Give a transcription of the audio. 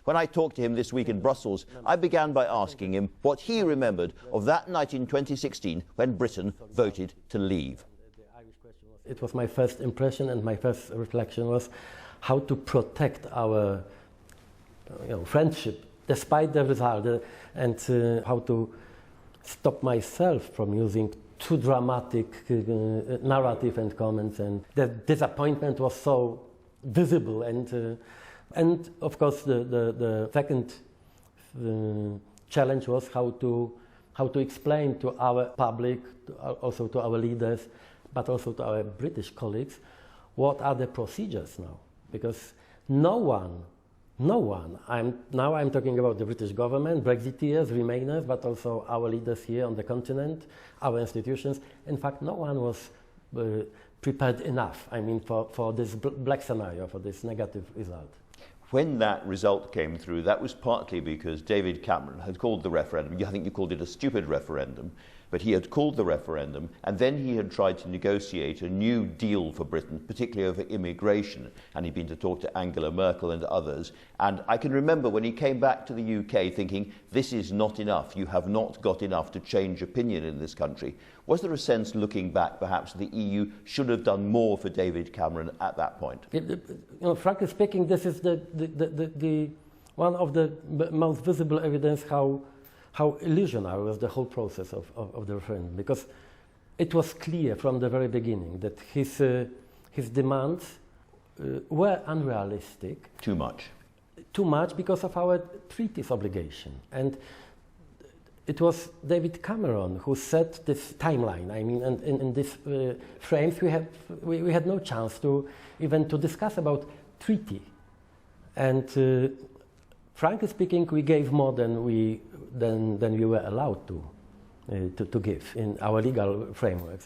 When I talked to him this week in Brussels, I began by asking him what he remembered of that night in 2016 when Britain voted to leave. It was my first impression, and my first reflection was how to protect our friendship despite the result, and how to stop myself from using too dramatic narrative and comments. And the disappointment was so visible, and of course the second challenge was how to explain to our public, also to our leaders, but also to our British colleagues, what are the procedures now, because no one, I'm talking about the British government, Brexiteers, Remainers, but also our leaders here on the continent, our institutions. In fact, no one was prepared enough, I mean, for this black scenario, for this negative result. When that result came through, that was partly because David Cameron had called the referendum, I think you called it a stupid referendum, but he had called the referendum, and then he had tried to negotiate a new deal for Britain, particularly over immigration, and he'd been to talk to Angela Merkel and others. And I can remember when he came back to the UK thinking, this is not enough, you have not got enough to change opinion in this country. Was there a sense, looking back, perhaps the EU should have done more for David Cameron at that point? Frankly speaking, this is one of the most visible evidence how illusionary was the whole process of the referendum, because it was clear from the very beginning that his demands were unrealistic. Too much. Too much because of our treaties obligation. And it was David Cameron who set this timeline. I mean, and in this frames we had no chance to even to discuss about treaty. And frankly speaking, we gave more than we were allowed to give in our legal frameworks.